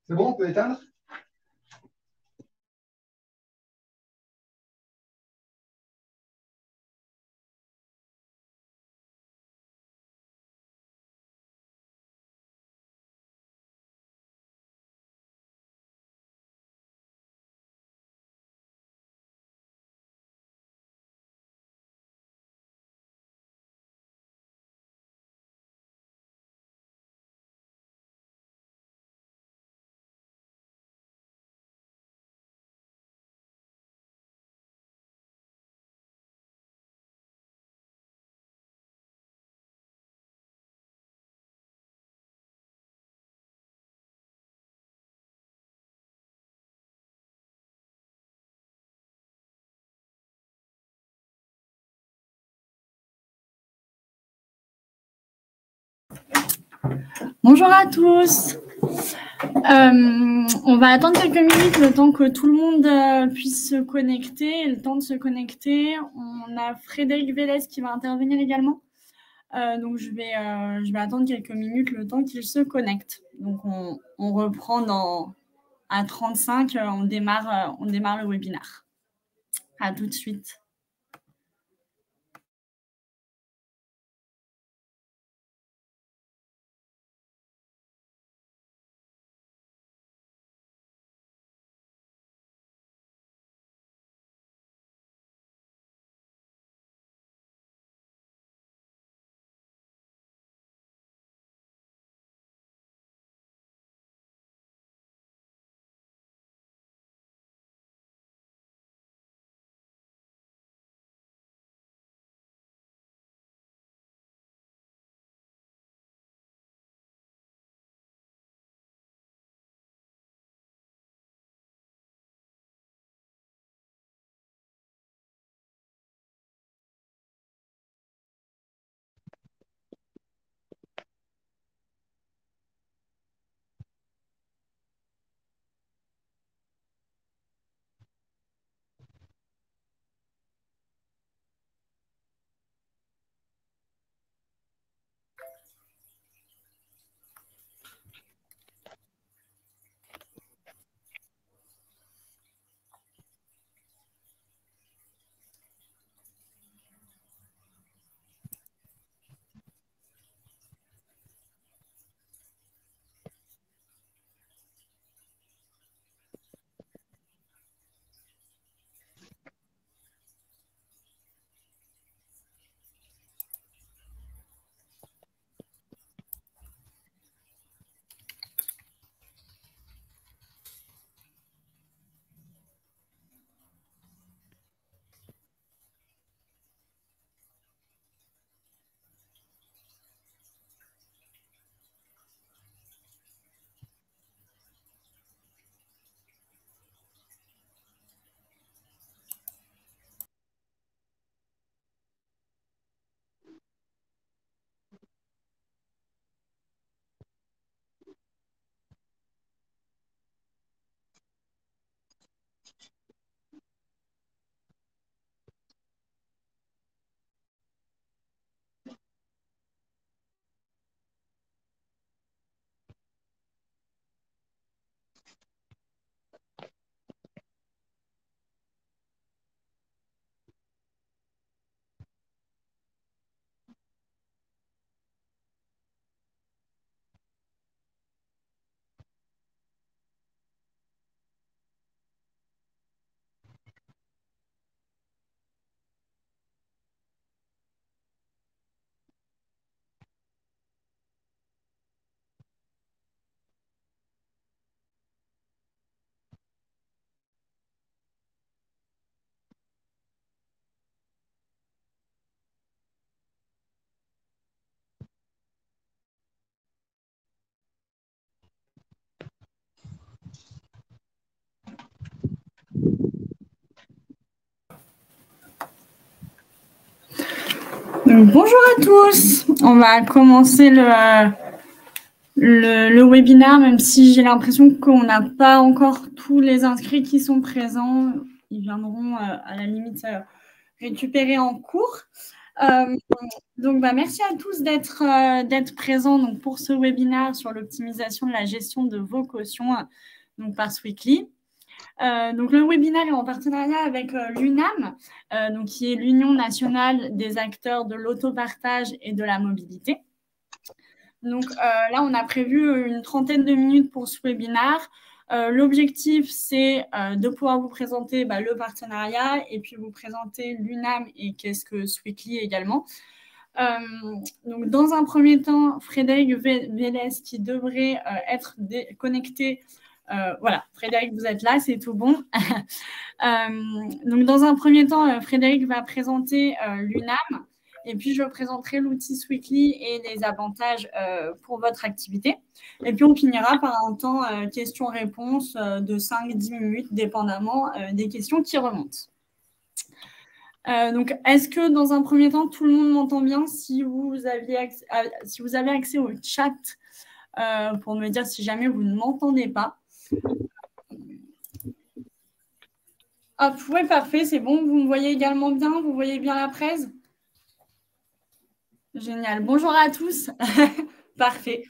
C'est bon, on peut éteindre? Bonjour à tous. On va attendre quelques minutes le temps que tout le monde puisse se connecter. Et le temps de se connecter, on a Frédéric Vélez qui va intervenir également. Donc je vais attendre quelques minutes le temps qu'il se connecte. Donc on reprend à 35, on démarre le webinaire. À tout de suite. Donc, bonjour à tous. On va commencer le webinaire, même si j'ai l'impression qu'on n'a pas encore tous les inscrits qui sont présents. Ils viendront à la limite récupérer en cours. Donc, merci à tous d'être présents donc, pour ce webinaire sur l'optimisation de la gestion de vos cautions donc, par Sweekly. Donc, le webinaire est en partenariat avec l'UNAM, donc, qui est l'Union nationale des acteurs de l'autopartage et de la mobilité. Donc, là, on a prévu une trentaine de minutes pour ce webinaire. L'objectif, c'est de pouvoir vous présenter le partenariat et puis vous présenter l'UNAM et qu'est-ce que Sweekly également. Donc, dans un premier temps, Frédéric Vélez qui devrait être connecté. Voilà, Frédéric, vous êtes là, c'est tout bon. Donc, dans un premier temps, Frédéric va présenter l'UNAM et puis je présenterai l'outil Sweekly et les avantages pour votre activité. Et puis, on finira par un temps questions-réponses de 5-10 minutes, dépendamment des questions qui remontent. Donc, est-ce que dans un premier temps, tout le monde m'entend bien? Si vous avez accès au chat pour me dire si jamais vous ne m'entendez pas. Hop, oui, parfait, c'est bon. Vous me voyez également bien? Vous voyez bien la presse? Génial. Bonjour à tous. Parfait.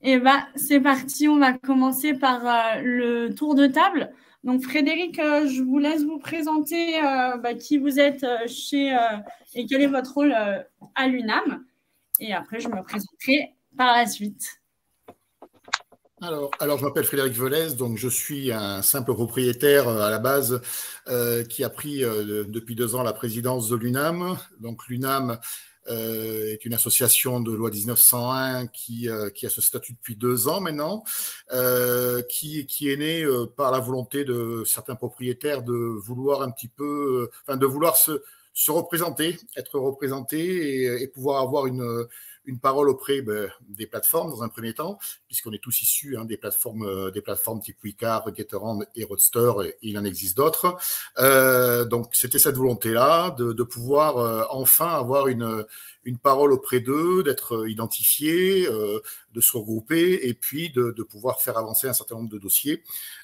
Et c'est parti. On va commencer par le tour de table. Donc, Frédéric, je vous laisse vous présenter qui vous êtes et quel est votre rôle à l'UNAM. Et après, je me présenterai par la suite. Alors, je m'appelle Frédéric Velez, donc je suis un simple propriétaire à la base qui a pris depuis 2 ans la présidence de l'UNAM. Donc, l'UNAM est une association de loi 1901 qui a ce statut depuis 2 ans maintenant, qui est née par la volonté de certains propriétaires de vouloir un petit peu, de vouloir se représenter, être représenté et pouvoir avoir une parole auprès des plateformes dans un premier temps, puisqu'on est tous issus des plateformes type Wicar, Gatorand et Roadster, et il en existe d'autres. Donc c'était cette volonté-là de pouvoir enfin avoir une parole auprès d'eux, d'être identifié, de se regrouper et puis de pouvoir faire avancer un certain nombre de dossiers.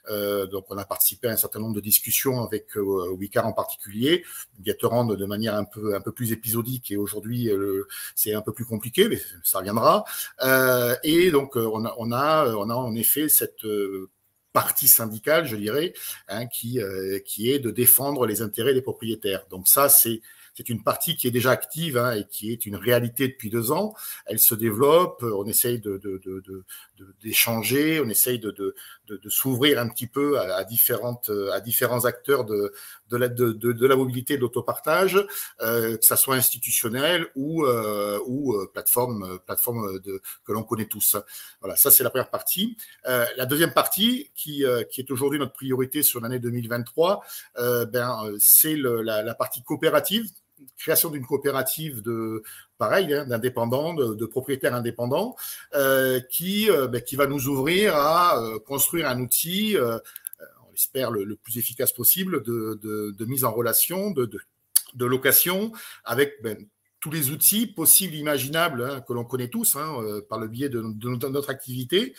Donc on a participé à un certain nombre de discussions avec Wicar en particulier, Gatorand de manière un peu plus épisodique, et aujourd'hui c'est un peu plus compliqué, mais ça reviendra. Et donc on a en effet cette partie syndicale, je dirais, qui est de défendre les intérêts des propriétaires. Donc ça, c'est une partie qui est déjà active et qui est une réalité depuis 2 ans. Elle se développe, on essaye d'échanger, on essaye de s'ouvrir un petit peu à différents acteurs de la mobilité et de l'autopartage, que ça soit institutionnel ou plateforme que l'on connaît tous. Voilà, ça c'est la première partie. La deuxième partie, qui est aujourd'hui notre priorité sur l'année 2023, c'est la partie coopérative. Création d'une coopérative d'indépendants, de propriétaires indépendants, qui va nous ouvrir à construire un outil, on l'espère le plus efficace possible, de mise en relation, de location, avec tous les outils possibles, imaginables, que l'on connaît tous par le biais de notre activité,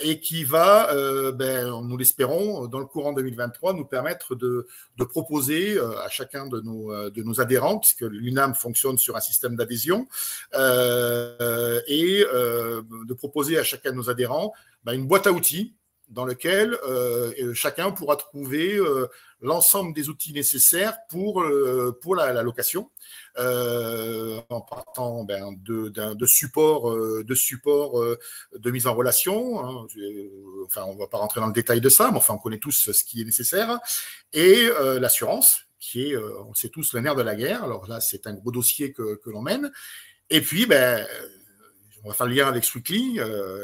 et qui va, nous l'espérons, dans le courant 2023, nous permettre de proposer à chacun de nos adhérents, puisque l'UNAM fonctionne sur un système d'adhésion, et de proposer à chacun de nos adhérents une boîte à outils dans lequel chacun pourra trouver l'ensemble des outils nécessaires pour la location, en partant de supports de mise en relation. Enfin, on ne va pas rentrer dans le détail de ça, mais enfin, on connaît tous ce qui est nécessaire. Et l'assurance, qui est, on sait tous, le nerf de la guerre. Alors là, c'est un gros dossier que l'on mène. Et puis, on va faire le lien avec Sweekly,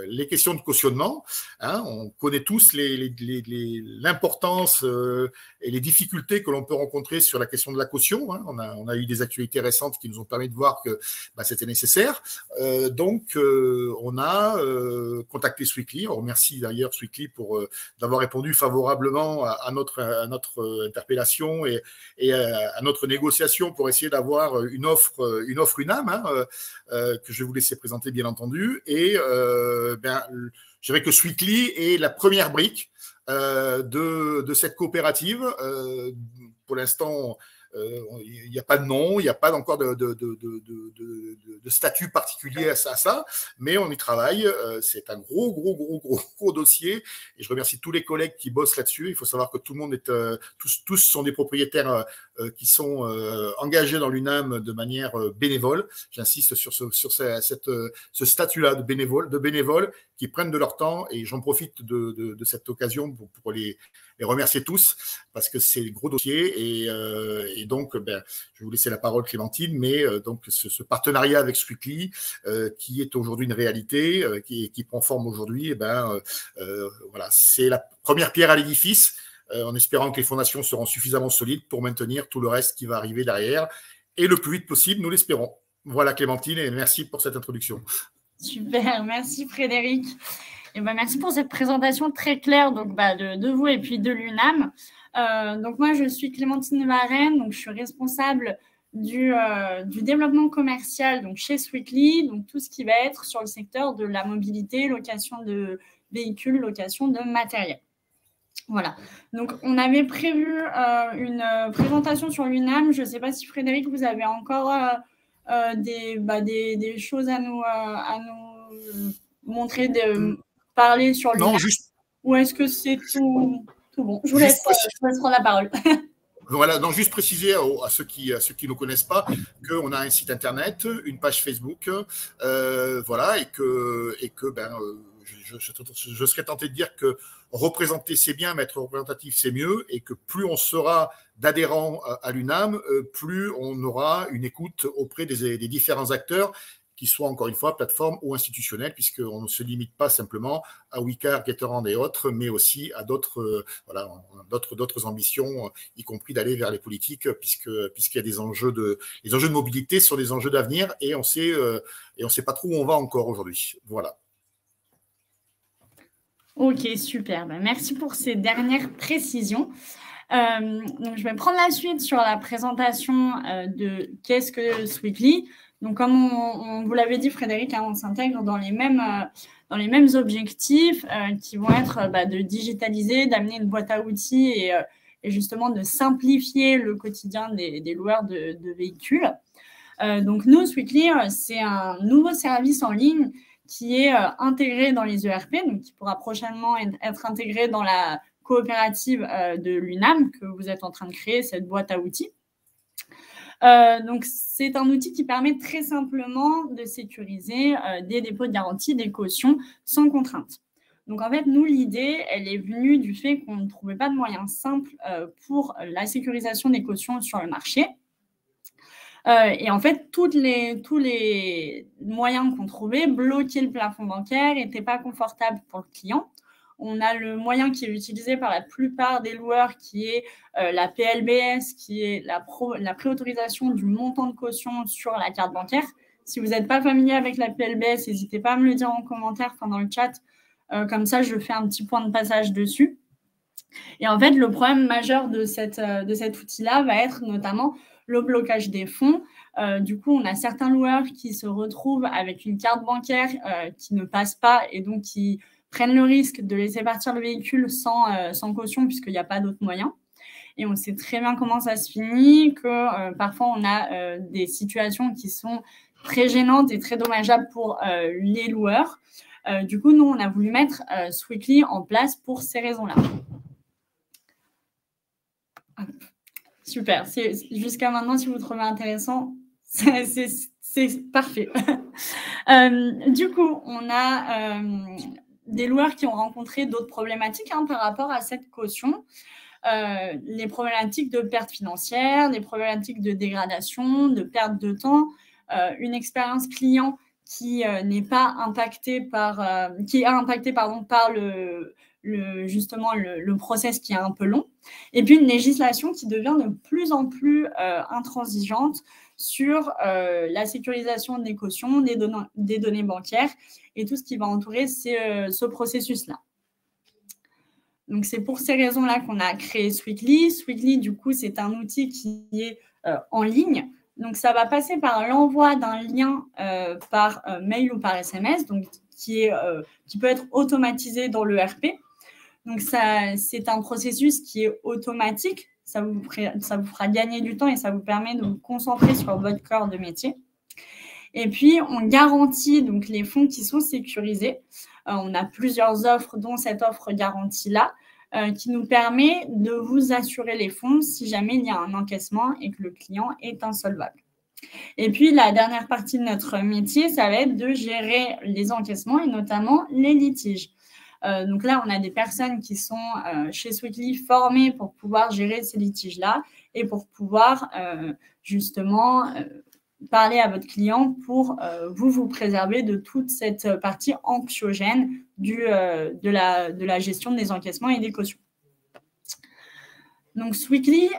les questions de cautionnement. On connaît tous l'importance et les difficultés que l'on peut rencontrer sur la question de la caution. On a eu des actualités récentes qui nous ont permis de voir que c'était nécessaire. Donc, on a contacté Sweekly. On remercie d'ailleurs Sweekly pour d'avoir répondu favorablement à notre interpellation et à notre négociation pour essayer d'avoir une offre UNAM, que je vais vous laisser présenter bien entendu. Et je dirais que Sweekly est la première brique de cette coopérative. Pour l'instant, Il n'y a pas de nom, il n'y a pas encore de statut particulier à ça, mais on y travaille. C'est un gros dossier et je remercie tous les collègues qui bossent là-dessus. Il faut savoir que tout le monde est, tous sont des propriétaires qui sont engagés dans l'UNAM de manière bénévole. J'insiste sur ce statut-là de bénévoles qui prennent de leur temps et j'en profite de cette occasion pour les remercier tous parce que c'est un gros dossier et donc je vais vous laisser la parole Clémentine, mais donc ce partenariat avec Sweetly qui est aujourd'hui une réalité, qui prend forme aujourd'hui, voilà, c'est la première pierre à l'édifice en espérant que les fondations seront suffisamment solides pour maintenir tout le reste qui va arriver derrière et le plus vite possible, nous l'espérons. Voilà Clémentine et merci pour cette introduction. Super, merci Frédéric. Et merci pour cette présentation très claire donc, de vous et puis de l'UNAM. Donc moi, je suis Clémentine Varenne, donc je suis responsable du développement commercial donc chez Sweetly, donc tout ce qui va être sur le secteur de la mobilité, location de véhicules, location de matériel. Voilà, donc on avait prévu une présentation sur l'UNAM. Je ne sais pas si Frédéric, vous avez encore des choses à nous montrer, de parler sur l'UNAM. Non, juste. Ou est-ce que c'est tout bon? Je vous laisse prendre la parole. Voilà, donc juste préciser à ceux qui ne connaissent pas qu'on a un site internet, une page Facebook, voilà, et que je serais tenté de dire que représenter c'est bien, mais être représentatif c'est mieux, et que plus on sera d'adhérents à l'UNAM, plus on aura une écoute auprès des différents acteurs, qui soient encore une fois plateformes ou institutionnelles, puisqu'on ne se limite pas simplement à Wicar, Gatorand et autres, mais aussi à d'autres ambitions, y compris d'aller vers les politiques, puisqu'il y a des enjeux de mobilité sont des enjeux d'avenir, et on sait pas trop où on va encore aujourd'hui. Voilà. Ok, super. Merci pour ces dernières précisions. Donc, je vais prendre la suite sur la présentation de qu'est-ce que Sweetly. Donc, comme on vous l'avait dit, Frédéric, on s'intègre dans les mêmes objectifs qui vont être de digitaliser, d'amener une boîte à outils et justement de simplifier le quotidien des loueurs de véhicules. Donc, nous, Sweetly, c'est un nouveau service en ligne qui est intégré dans les ERP, donc qui pourra prochainement être intégré dans la coopérative de l'UNAM que vous êtes en train de créer, cette boîte à outils. Donc, c'est un outil qui permet très simplement de sécuriser des dépôts de garantie, des cautions sans contrainte. Donc, en fait, nous, l'idée, elle est venue du fait qu'on ne trouvait pas de moyens simples pour la sécurisation des cautions sur le marché. Et en fait, tous les moyens qu'on trouvait, bloquer le plafond bancaire, n'étaient pas confortables pour le client. On a le moyen qui est utilisé par la plupart des loueurs, qui est la PLBS, qui est la préautorisation du montant de caution sur la carte bancaire. Si vous n'êtes pas familier avec la PLBS, n'hésitez pas à me le dire en commentaire, dans le chat. Comme ça, je fais un petit point de passage dessus. Et en fait, le problème majeur de cet outil-là va être notamment le blocage des fonds. Du coup, on a certains loueurs qui se retrouvent avec une carte bancaire qui ne passe pas et donc qui prennent le risque de laisser partir le véhicule sans caution puisqu'il n'y a pas d'autre moyen. Et on sait très bien comment ça se finit, que parfois on a des situations qui sont très gênantes et très dommageables pour les loueurs. Du coup, nous, on a voulu mettre Sweetly en place pour ces raisons-là. Super. Jusqu'à maintenant, si vous trouvez intéressant, c'est parfait. Du coup, on a des loueurs qui ont rencontré d'autres problématiques par rapport à cette caution. Les problématiques de perte financière, des problématiques de dégradation, de perte de temps, une expérience client qui n'est pas impactée par justement le process qui est un peu long, et puis une législation qui devient de plus en plus intransigeante sur la sécurisation des cautions, des données bancaires et tout ce qui va entourer ce processus-là. Donc, c'est pour ces raisons-là qu'on a créé Sweetly. Sweetly, du coup, c'est un outil qui est en ligne. Donc, ça va passer par l'envoi d'un lien par mail ou par SMS, donc qui peut être automatisé dans l'ERP. Donc, c'est un processus qui est automatique. Ça vous fera gagner du temps et ça vous permet de vous concentrer sur votre cœur de métier. Et puis, on garantit donc les fonds qui sont sécurisés. On a plusieurs offres, dont cette offre garantie-là, qui nous permet de vous assurer les fonds si jamais il y a un encaissement et que le client est insolvable. Et puis, la dernière partie de notre métier, ça va être de gérer les encaissements et notamment les litiges. Donc là, on a des personnes qui sont chez Sweetly formées pour pouvoir gérer ces litiges-là et pour pouvoir justement parler à votre client pour vous préserver de toute cette partie anxiogène de la gestion des encaissements et des cautions. Donc, Sweetly,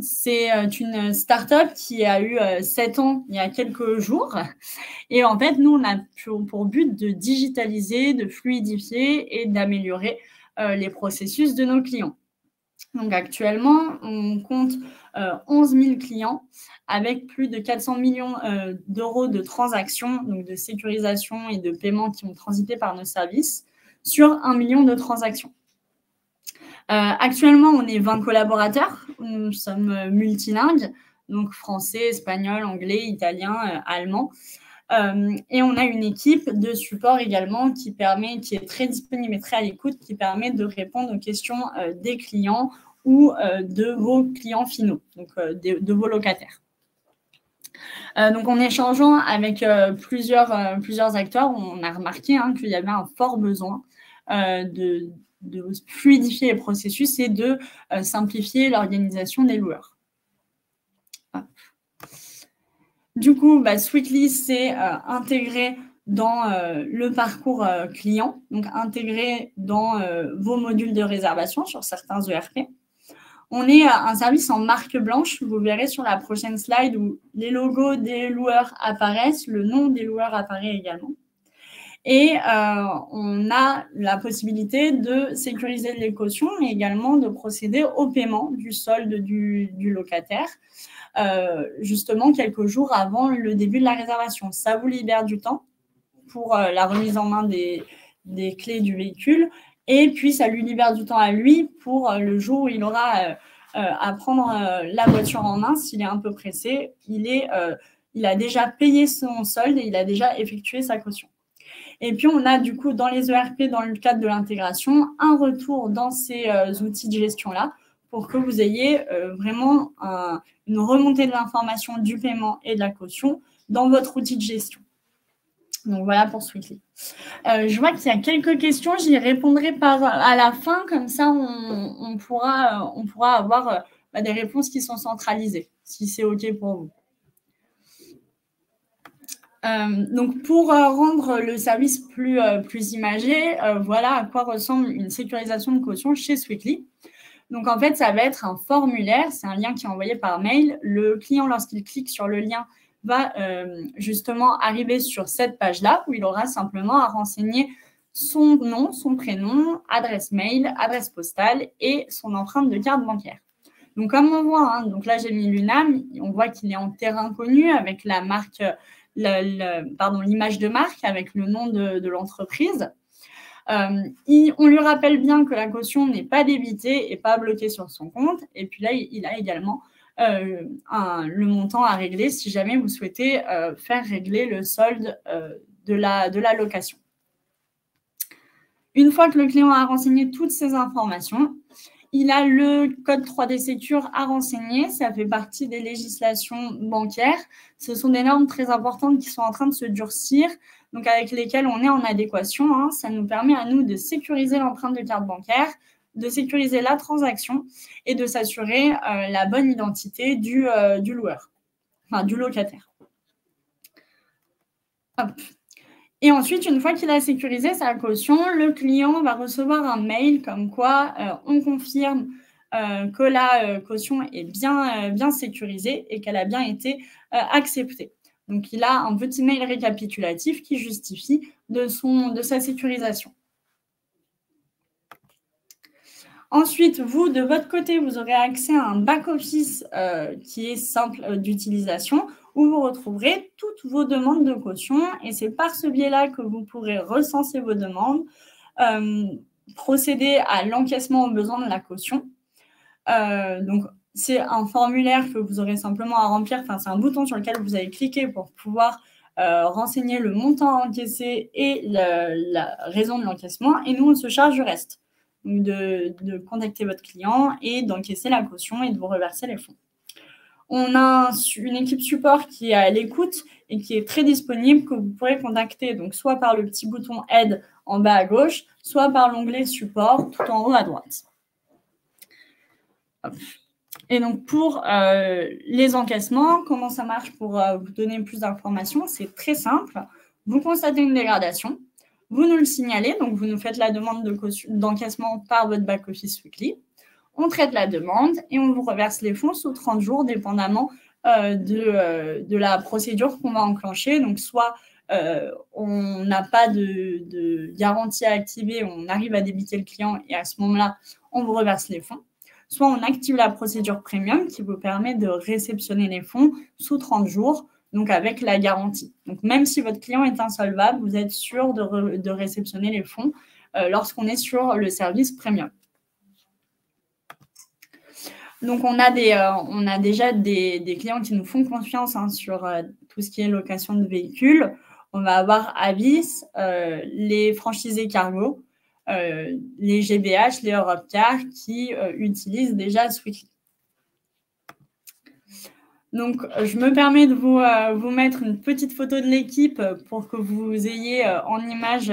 c'est une start-up qui a eu 7 ans il y a quelques jours. Et en fait, nous, on a pour but de digitaliser, de fluidifier et d'améliorer les processus de nos clients. Donc, actuellement, on compte 11 000 clients avec plus de 400 millions d'euros de transactions, donc de sécurisation et de paiement qui ont transité par nos services sur 1 million de transactions. Actuellement, on est 20 collaborateurs. Nous sommes multilingues, donc français, espagnol, anglais, italien, allemand. Et on a une équipe de support également qui est très disponible et très à l'écoute, qui permet de répondre aux questions des clients ou de vos clients finaux, donc de vos locataires. Donc, en échangeant avec plusieurs acteurs, on a remarqué qu'il y avait un fort besoin de fluidifier les processus et de simplifier l'organisation des loueurs. Du coup, Sweetly, c'est intégré dans le parcours client, donc intégré dans vos modules de réservation sur certains ERP. On est un service en marque blanche. Vous verrez sur la prochaine slide où les logos des loueurs apparaissent, le nom des loueurs apparaît également. Et on a la possibilité de sécuriser les cautions, mais également de procéder au paiement du solde du locataire, justement quelques jours avant le début de la réservation. Ça vous libère du temps pour la remise en main des clés du véhicule, et puis ça lui libère du temps à lui pour le jour où il aura à prendre la voiture en main. S'il est un peu pressé, il a déjà payé son solde et il a déjà effectué sa caution. Et puis, on a du coup dans les ERP, dans le cadre de l'intégration, un retour dans ces outils de gestion-là pour que vous ayez vraiment une remontée de l'information du paiement et de la caution dans votre outil de gestion. Donc, voilà pour Sweetly. Je vois qu'il y a quelques questions. J'y répondrai à la fin. Comme ça, on pourra avoir des réponses qui sont centralisées, si c'est OK pour vous. Donc, pour rendre le service plus imagé, voilà à quoi ressemble une sécurisation de caution chez Sweetly. Donc, en fait, ça va être un formulaire. C'est un lien qui est envoyé par mail. Le client, lorsqu'il clique sur le lien, va justement arriver sur cette page-là où il aura simplement à renseigner son nom, son prénom, adresse mail, adresse postale et son empreinte de carte bancaire. Donc, comme on voit, donc là, j'ai mis l'UNAM. On voit qu'il est en terrain connu avec la marque... l'image de marque avec le nom de l'entreprise. On lui rappelle bien que la caution n'est pas débitée et pas bloquée sur son compte. Et puis là, il a également le montant à régler si jamais vous souhaitez faire régler le solde de la location. Une fois que le client a renseigné toutes ces informations, il a le code 3D Secure à renseigner. Ça fait partie des législations bancaires. Ce sont des normes très importantes qui sont en train de se durcir, donc avec lesquelles on est en adéquation. Ça nous permet à nous de sécuriser l'empreinte de carte bancaire, de sécuriser la transaction et de s'assurer la bonne identité du loueur, enfin du locataire. Hop. Et ensuite, une fois qu'il a sécurisé sa caution, le client va recevoir un mail comme quoi on confirme que la caution est bien sécurisée et qu'elle a bien été acceptée. Donc, il a un petit mail récapitulatif qui justifie de sa sécurisation. Ensuite, vous, de votre côté, vous aurez accès à un back-office qui est simple d'utilisation où vous retrouverez toutes vos demandes de caution et c'est par ce biais-là que vous pourrez recenser vos demandes, procéder à l'encaissement au besoin de la caution Donc, c'est un formulaire que vous aurez simplement à remplir. Enfin, c'est un bouton sur lequel vous allez cliquer pour pouvoir renseigner le montant encaissé et la raison de l'encaissement. Et nous, on se charge du reste. Donc, de contacter votre client et d'encaisser la caution et de vous reverser les fonds. On a une équipe support qui est à l'écoute et qui est très disponible, que vous pourrez contacter donc soit par le petit bouton aide en bas à gauche, soit par l'onglet support tout en haut à droite. Hop. Et donc, pour les encaissements, comment ça marche pour vous donner plus d'informations? C'est très simple. Vous constatez une dégradation, vous nous le signalez, donc vous nous faites la demande d'encaissement par votre back-office Sweetly. On traite la demande et on vous reverse les fonds sous 30 jours, dépendamment de la procédure qu'on va enclencher. Donc, soit on n'a pas de garantie à activer, on arrive à débiter le client et à ce moment-là, on vous reverse les fonds. Soit on active la procédure premium qui vous permet de réceptionner les fonds sous 30 jours, donc avec la garantie. Donc, même si votre client est insolvable, vous êtes sûr de réceptionner les fonds lorsqu'on est sur le service premium. Donc, on a déjà des clients qui nous font confiance sur tout ce qui est location de véhicules. On va avoir Avis, les franchisés cargo, les GBH, les Europcar qui utilisent déjà Sweetly. Donc, je me permets de vous mettre une petite photo de l'équipe pour que vous ayez en image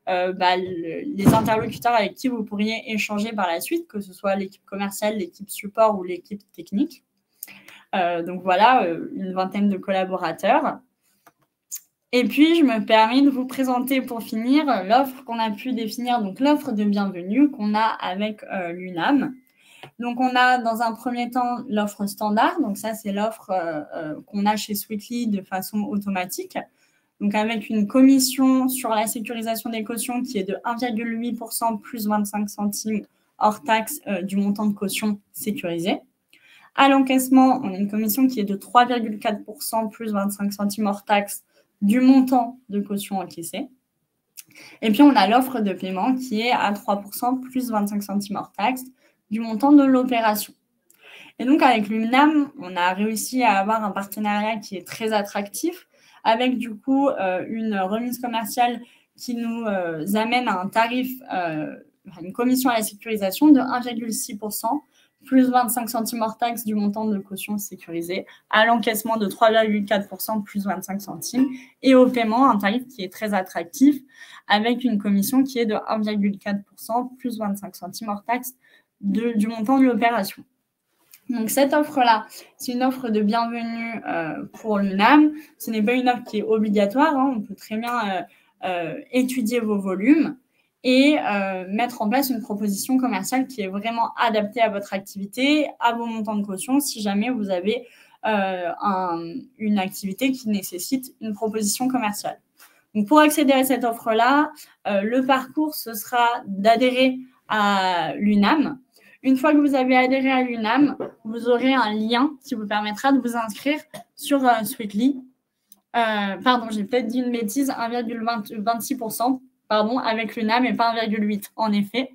les interlocuteurs avec qui vous pourriez échanger par la suite, que ce soit l'équipe commerciale, l'équipe support ou l'équipe technique. Donc voilà, une vingtaine de collaborateurs. Et puis, je me permets de vous présenter pour finir l'offre qu'on a pu définir, donc l'offre de bienvenue qu'on a avec l'UNAM. Donc, on a dans un premier temps l'offre standard. Donc, ça, c'est l'offre qu'on a chez Sweetly de façon automatique. Donc, avec une commission sur la sécurisation des cautions qui est de 1,8% plus 25 centimes hors taxe du montant de caution sécurisé. À l'encaissement, on a une commission qui est de 3,4% plus 25 centimes hors taxe du montant de caution encaissé. Et puis, on a l'offre de paiement qui est à 3% plus 25 centimes hors taxe du montant de l'opération. Et donc, avec l'UNAM, on a réussi à avoir un partenariat qui est très attractif avec, du coup, une remise commerciale qui nous amène à un tarif, une commission à la sécurisation de 1,6% plus 25 centimes hors taxe du montant de caution sécurisé, à l'encaissement de 3,4% plus 25 centimes et au paiement, un tarif qui est très attractif avec une commission qui est de 1,4% plus 25 centimes hors taxe du montant de l'opération. Donc, cette offre-là, c'est une offre de bienvenue pour l'UNAM. Ce n'est pas une offre qui est obligatoire. On peut très bien étudier vos volumes et mettre en place une proposition commerciale qui est vraiment adaptée à votre activité, à vos montants de caution, si jamais vous avez une activité qui nécessite une proposition commerciale. Donc, pour accéder à cette offre-là, le parcours, ce sera d'adhérer à l'UNAM. Une fois que vous avez adhéré à l'UNAM, vous aurez un lien qui vous permettra de vous inscrire sur Sweetly. Pardon, j'ai peut-être dit une bêtise, 1,26%. Pardon, avec l'UNAM et pas 1,8 en effet.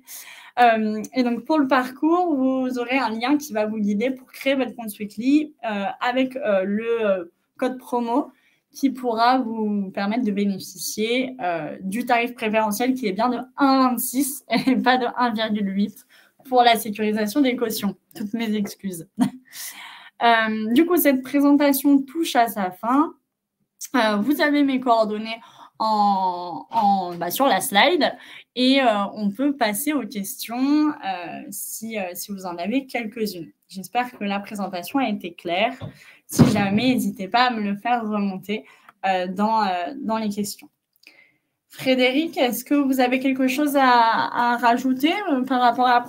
Et donc, pour le parcours, vous aurez un lien qui va vous guider pour créer votre compte Sweetly avec le code promo qui pourra vous permettre de bénéficier du tarif préférentiel qui est bien de 1,26 et pas de 1,8 pour la sécurisation des cautions. Toutes mes excuses. Du coup, cette présentation touche à sa fin. Vous avez mes coordonnées sur la slide et on peut passer aux questions si vous en avez quelques-unes. J'espère que la présentation a été claire. Si jamais, n'hésitez pas à me le faire remonter dans les questions. Frédéric, est-ce que vous avez quelque chose à rajouter par rapport à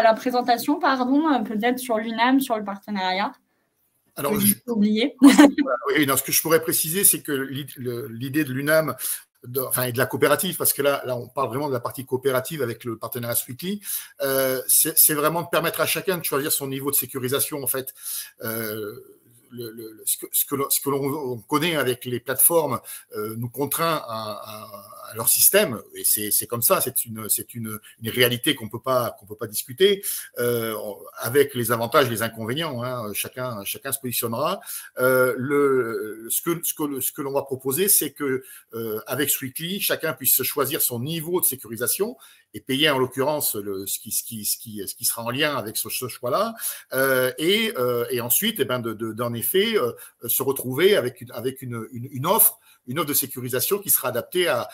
la présentation, peut-être sur l'UNAM, sur le partenariat? Alors, oublié. Oui, non, ce que je pourrais préciser, c'est que l'idée de l'UNAM, et de la coopérative, parce que là, on parle vraiment de la partie coopérative avec le partenariat Sweetly, c'est vraiment de permettre à chacun de choisir son niveau de sécurisation, en fait. ce que l'on connaît avec les plateformes nous contraint à leur système, et c'est comme ça, c'est une réalité qu'on peut pas discuter, avec les avantages et les inconvénients, hein, chacun se positionnera. Ce que l'on va proposer, c'est que avec Sweetly, chacun puisse choisir son niveau de sécurisation et payer en l'occurrence ce qui sera en lien avec ce choix-là, et ensuite, d'en effet, se retrouver avec une offre de sécurisation qui sera adaptée à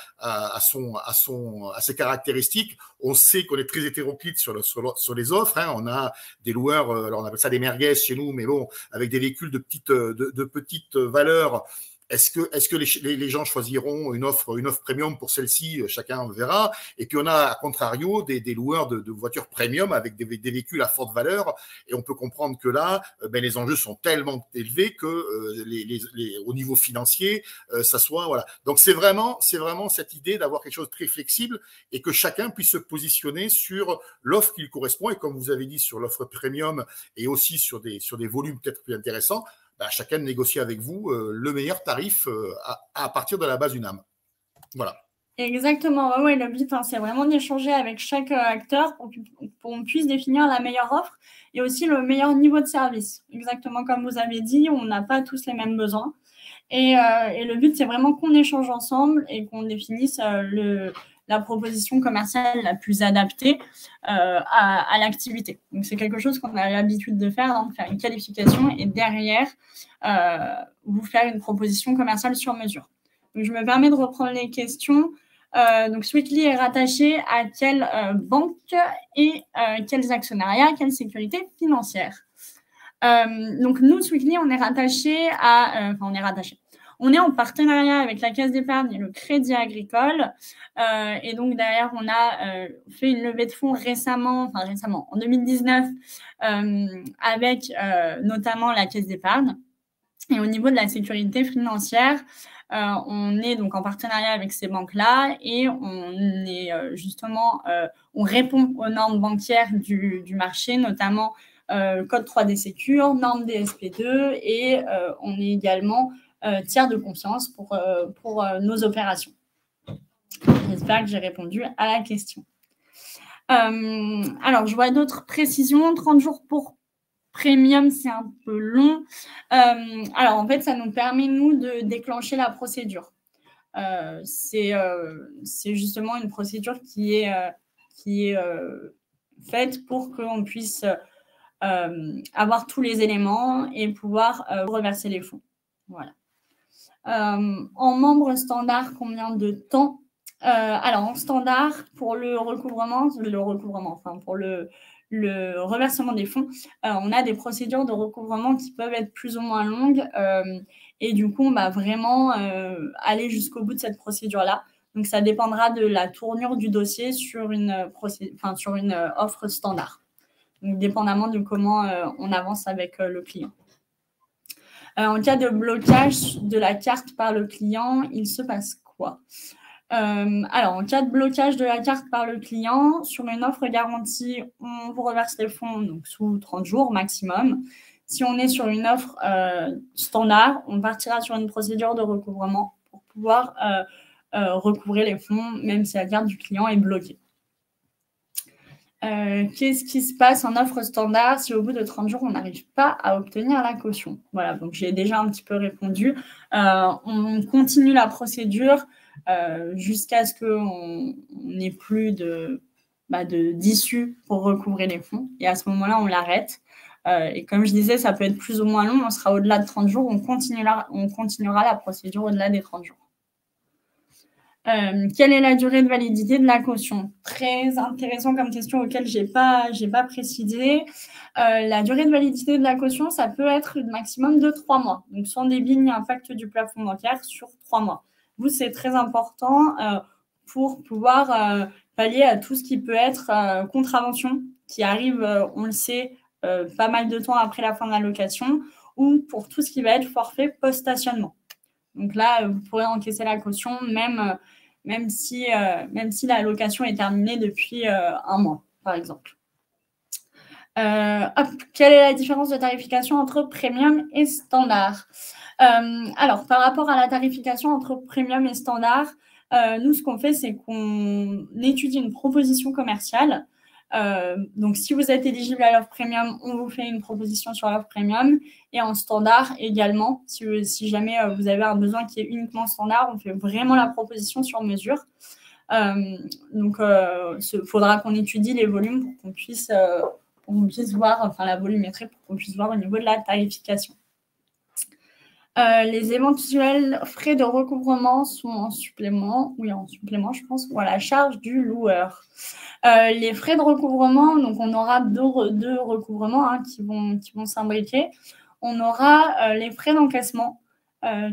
ses caractéristiques. On sait qu'on est très hétéroclite sur les offres, hein. On a des loueurs, alors on appelle ça des merguez chez nous, mais bon, avec des véhicules de petite valeur. Est-ce que les gens choisiront une offre premium pour celle-ci? Chacun verra. Et puis on a, à contrario, des loueurs de voitures premium avec des véhicules à forte valeur. Et on peut comprendre que là, les enjeux sont tellement élevés que au niveau financier, ça soit voilà. Donc c'est vraiment cette idée d'avoir quelque chose de très flexible et que chacun puisse se positionner sur l'offre qui lui correspond. Et comme vous avez dit, sur l'offre premium et aussi sur des volumes peut-être plus intéressants. Chacun négocie avec vous le meilleur tarif à partir de la base UNAM. Voilà. Exactement. Ouais, le but, hein, c'est vraiment d'échanger avec chaque acteur pour qu'on puisse définir la meilleure offre et aussi le meilleur niveau de service. Exactement comme vous avez dit, on n'a pas tous les mêmes besoins. Et le but, c'est vraiment qu'on échange ensemble et qu'on définisse la proposition commerciale la plus adaptée à l'activité. Donc, c'est quelque chose qu'on a l'habitude de faire, hein, de faire une qualification et derrière, vous faire une proposition commerciale sur mesure. Donc, je me permets de reprendre les questions. Donc, Sweetly est rattaché à quelle banque et quels actionnariats, quelle sécurité financière? Donc, nous, Sweetly, on est rattaché on est en partenariat avec la Caisse d'épargne et le Crédit Agricole. Et donc, derrière, on a fait une levée de fonds récemment, en 2019, avec notamment la Caisse d'épargne. Et au niveau de la sécurité financière, on est donc en partenariat avec ces banques-là et on est on répond aux normes bancaires du marché, notamment Code 3D Sécure, normes DSP2 et on est également tiers de confiance pour nos opérations. J'espère que j'ai répondu à la question. Alors, je vois d'autres précisions. 30 jours pour Premium, c'est un peu long. Alors, en fait, ça nous permet, nous, de déclencher la procédure. C'est justement une procédure qui est faite pour qu'on puisse avoir tous les éléments et pouvoir reverser les fonds. Voilà. En membre standard, combien de temps? Alors, en standard, pour le recouvrement, pour le reversement des fonds, on a des procédures de recouvrement qui peuvent être plus ou moins longues et du coup, on va vraiment aller jusqu'au bout de cette procédure-là. Donc, ça dépendra de la tournure du dossier sur une offre standard. Donc, dépendamment de comment on avance avec le client. En cas de blocage de la carte par le client, il se passe quoi? Alors, en cas de blocage de la carte par le client, sur une offre garantie, on vous reverse les fonds donc, sous 30 jours maximum. Si on est sur une offre standard, on partira sur une procédure de recouvrement pour pouvoir recouvrer les fonds, même si la carte du client est bloquée. Qu'est-ce qui se passe en offre standard si au bout de 30 jours, on n'arrive pas à obtenir la caution? Voilà, donc j'ai déjà un petit peu répondu. On continue la procédure jusqu'à ce qu'on n'ait plus d'issue pour recouvrer les fonds. Et à ce moment-là, on l'arrête. Et comme je disais, ça peut être plus ou moins long. On sera au-delà de 30 jours. On continuera la procédure au-delà des 30 jours. Quelle est la durée de validité de la caution? Très intéressant comme question auquel j'ai pas précisé. La durée de validité de la caution, ça peut être un maximum de 3 mois. Donc, sans débit ni impact du plafond bancaire sur 3 mois. Vous, c'est très important pour pouvoir pallier à tout ce qui peut être contravention qui arrive, on le sait, pas mal de temps après la fin de la location ou pour tout ce qui va être forfait post-stationnement. Donc là, vous pourrez encaisser la caution même si la location est terminée depuis 1 mois, par exemple. Quelle est la différence de tarification entre premium et standard? Alors, par rapport à la tarification entre premium et standard, nous, ce qu'on fait, c'est qu'on étudie une proposition commerciale. Donc, si vous êtes éligible à l'offre premium, on vous fait une proposition sur l'offre premium. Et en standard également, si jamais vous avez un besoin qui est uniquement standard, on fait vraiment la proposition sur mesure. Donc, il faudra qu'on étudie les volumes pour qu'on puisse voir, enfin la volumétrie, pour qu'on puisse voir au niveau de la tarification. Les éventuels frais de recouvrement sont en supplément, oui, en supplément, je pense, ou à la charge du loueur. Les frais de recouvrement, donc on aura deux recouvrements qui vont s'imbriquer. On aura les frais d'encaissement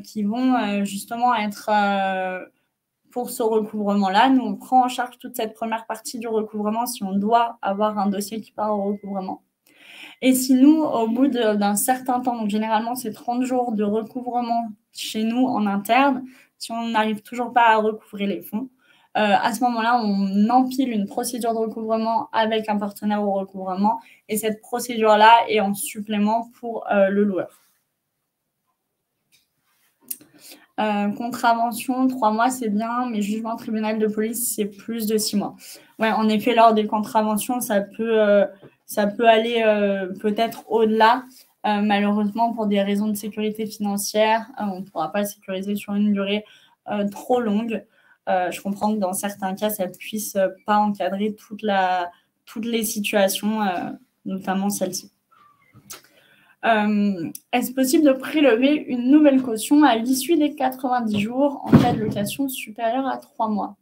qui vont justement être pour ce recouvrement-là. Nous, on prend en charge toute cette première partie du recouvrement si on doit avoir un dossier qui part au recouvrement. Et si nous, au bout d'un certain temps, donc généralement c'est 30 jours de recouvrement chez nous en interne, si on n'arrive toujours pas à recouvrer les fonds, à ce moment-là, on empile une procédure de recouvrement avec un partenaire au recouvrement et cette procédure-là est en supplément pour le loueur. Contravention, 3 mois, c'est bien, mais jugement tribunal de police, c'est plus de 6 mois. Ouais, en effet, lors des contraventions, ça peut aller peut-être au-delà. Malheureusement, pour des raisons de sécurité financière, on ne pourra pas le sécuriser sur une durée trop longue. Je comprends que dans certains cas, ça ne puisse pas encadrer toutes les situations, notamment celle-ci. Est-ce possible de prélever une nouvelle caution à l'issue des 90 jours en cas de location supérieure à 3 mois?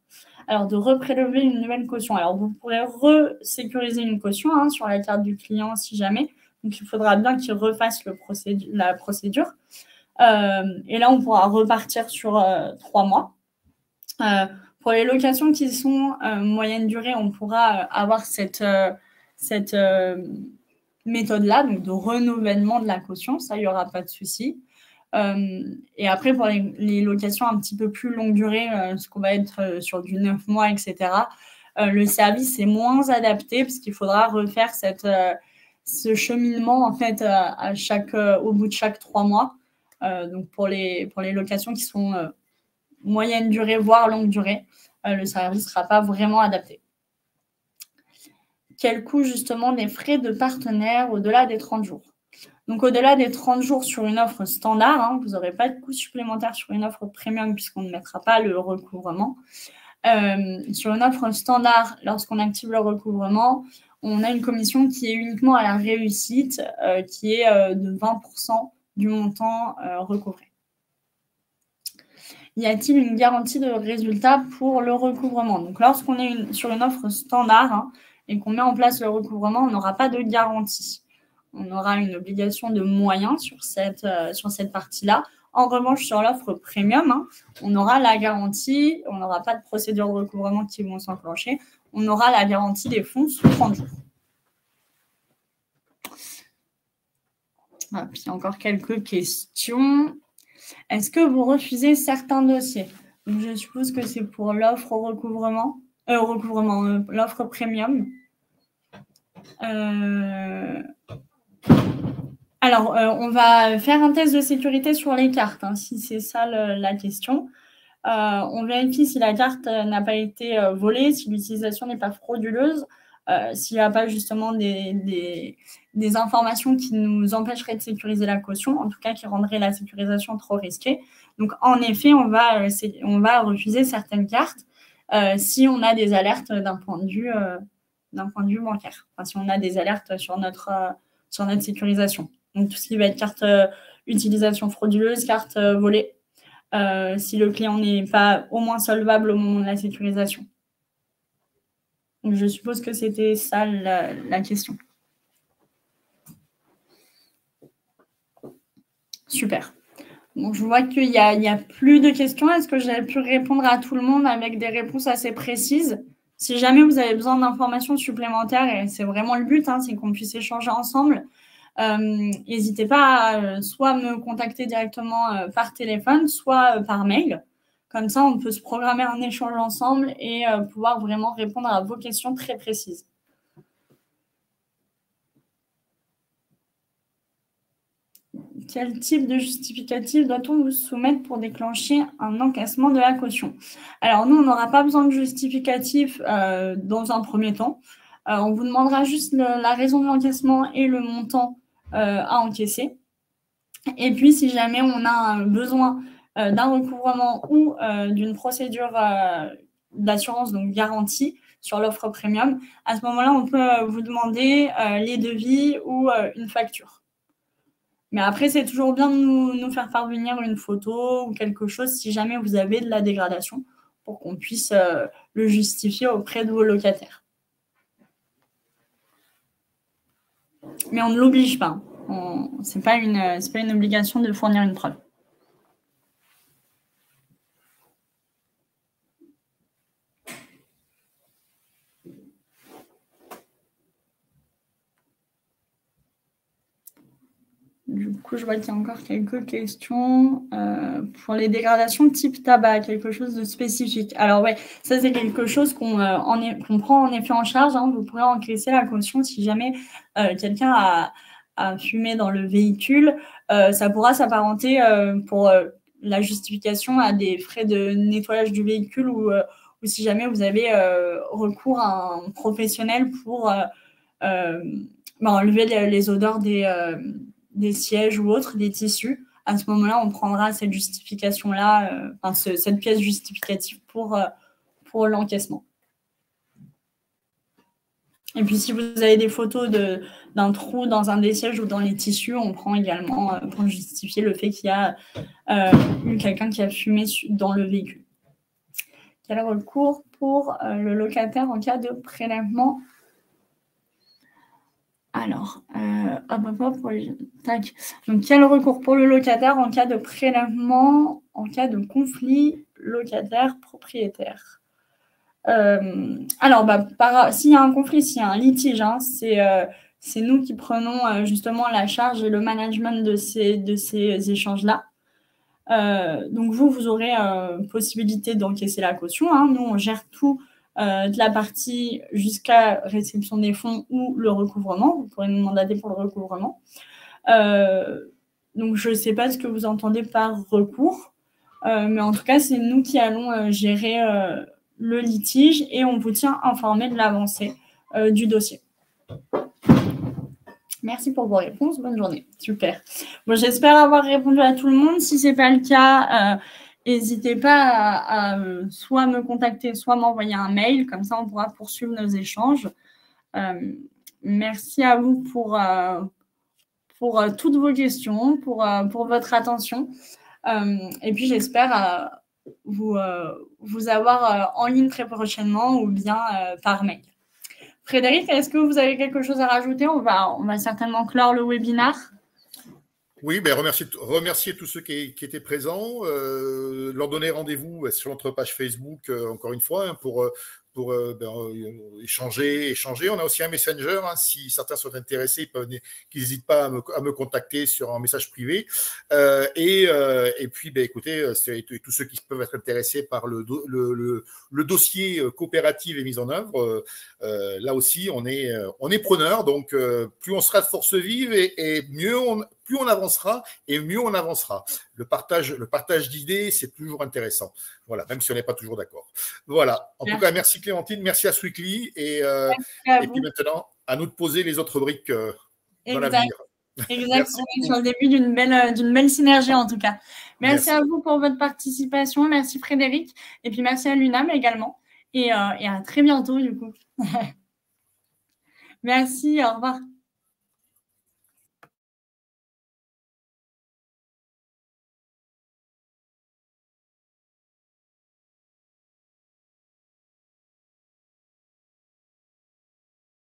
Alors, de reprélever une nouvelle caution. Alors, vous pourrez resécuriser une caution sur la carte du client si jamais. Donc, il faudra bien qu'il refasse la procédure. Et là, on pourra repartir sur 3 mois. Pour les locations qui sont moyenne durée, on pourra avoir cette méthode-là, donc de renouvellement de la caution, ça, il n'y aura pas de souci. Et après, pour les locations un petit peu plus longue durée, ce qu'on va être sur du 9 mois, etc., le service est moins adapté parce qu'il faudra refaire ce cheminement en fait au bout de chaque 3 mois. Donc pour les locations qui sont moyenne durée, voire longue durée, le service ne sera pas vraiment adapté. Quel coût justement des frais de partenaire au-delà des 30 jours? Donc, au-delà des 30 jours sur une offre standard, vous n'aurez pas de coût supplémentaire sur une offre premium puisqu'on ne mettra pas le recouvrement. Sur une offre standard, lorsqu'on active le recouvrement, on a une commission qui est uniquement à la réussite, qui est de 20% du montant recouvré. Y a-t-il une garantie de résultat pour le recouvrement? Donc, lorsqu'on est sur une offre standard et qu'on met en place le recouvrement, on n'aura pas de garantie. On aura une obligation de moyens sur cette partie-là. En revanche, sur l'offre premium, on aura la garantie, on n'aura pas de procédure de recouvrement qui vont s'enclencher, on aura la garantie des fonds sous 30 jours. Ah, puis encore quelques questions. Est-ce que vous refusez certains dossiers? Donc, je suppose que c'est pour l'offre au recouvrement, l'offre premium. Alors, on va faire un test de sécurité sur les cartes, si c'est ça la question. On vérifie si la carte n'a pas été volée, si l'utilisation n'est pas frauduleuse, s'il n'y a pas justement des informations qui nous empêcheraient de sécuriser la caution, en tout cas qui rendraient la sécurisation trop risquée. Donc, en effet, on va refuser certaines cartes si on a des alertes d'un point de vue bancaire, enfin, si on a des alertes sur notre sécurisation. Donc, tout ce qui va être carte utilisation frauduleuse, carte volée, si le client n'est pas au moins solvable au moment de la sécurisation. Donc, je suppose que c'était ça la question. Super. Donc, je vois qu'il n'y a plus de questions. Est-ce que j'ai pu répondre à tout le monde avec des réponses assez précises? Si jamais vous avez besoin d'informations supplémentaires, et c'est vraiment le but, c'est qu'on puisse échanger ensemble, n'hésitez pas à soit me contacter directement par téléphone, soit par mail. Comme ça, on peut se programmer un échange ensemble et pouvoir vraiment répondre à vos questions très précises. quel type de justificatif doit-on vous soumettre pour déclencher un encaissement de la caution? Alors, nous, on n'aura pas besoin de justificatif dans un premier temps. On vous demandera juste la raison de l'encaissement et le montant à encaisser. Et puis, si jamais on a besoin d'un recouvrement ou d'une procédure d'assurance, donc garantie, sur l'offre premium, à ce moment-là, on peut vous demander les devis ou une facture. Mais après, c'est toujours bien de nous faire parvenir une photo ou quelque chose si jamais vous avez de la dégradation pour qu'on puisse le justifier auprès de vos locataires. Mais on ne l'oblige pas. Ce n'est pas une obligation de fournir une preuve. Du coup, je vois qu'il y a encore quelques questions pour les dégradations type tabac, quelque chose de spécifique. Alors ouais, ça c'est quelque chose qu'on prend en effet en charge. Hein. Vous pourrez encaisser la caution si jamais quelqu'un a fumé dans le véhicule. Ça pourra s'apparenter pour la justification à des frais de nettoyage du véhicule ou si jamais vous avez recours à un professionnel pour enlever les odeurs des sièges ou autres, des tissus. À ce moment-là, on prendra cette justification-là, cette pièce justificative pour l'encaissement. Et puis, si vous avez des photos d'un trou dans un des sièges ou dans les tissus, on prend également pour justifier le fait qu'il y a eu quelqu'un qui a fumé dans le véhicule. Quel recours pour le locataire en cas de prélèvement? Alors, tac. Donc, quel recours pour le locataire en cas de prélèvement, en cas de conflit locataire-propriétaire? Alors, s'il y a un conflit, s'il y a un litige, hein, c'est nous qui prenons justement la charge et le management de ces échanges-là. Donc, vous aurez possibilité d'encaisser la caution. Hein. Nous, on gère tout. De la partie jusqu'à réception des fonds ou le recouvrement. Vous pourrez nous mandater pour le recouvrement. Donc, je ne sais pas ce que vous entendez par recours, mais en tout cas, c'est nous qui allons gérer le litige et on vous tient informé de l'avancée du dossier. Merci pour vos réponses. Bonne journée. Super. Bon, j'espère avoir répondu à tout le monde. Si ce n'est pas le cas, n'hésitez pas à soit me contacter, soit m'envoyer un mail. Comme ça, on pourra poursuivre nos échanges. Merci à vous pour toutes vos questions, pour votre attention. Et puis, j'espère vous avoir en ligne très prochainement ou bien par mail. Frédéric, est-ce que vous avez quelque chose à rajouter? On va certainement clore le webinaire. Oui, remercier tous ceux qui étaient présents, leur donner rendez-vous sur notre page Facebook, encore une fois, hein, pour échanger. On a aussi un Messenger, hein, si certains sont intéressés, qu'ils n'hésitent pas à me contacter sur un message privé. Et puis, écoutez, tous ceux qui peuvent être intéressés par le dossier coopérative et mise en œuvre, là aussi, on est preneur. Donc, plus on sera de force vive et plus on avancera et mieux on avancera. Le partage d'idées, c'est toujours intéressant. Voilà, même si on n'est pas toujours d'accord. Voilà. En tout cas, merci Clémentine, merci à Sweetly et puis maintenant, à nous de poser les autres briques dans l'avenir. Exactement, sur le début d'une belle synergie en tout cas. Merci à vous pour votre participation. Merci Frédéric. Et puis merci à l'UNAM également. Et à très bientôt du coup. Merci, au revoir.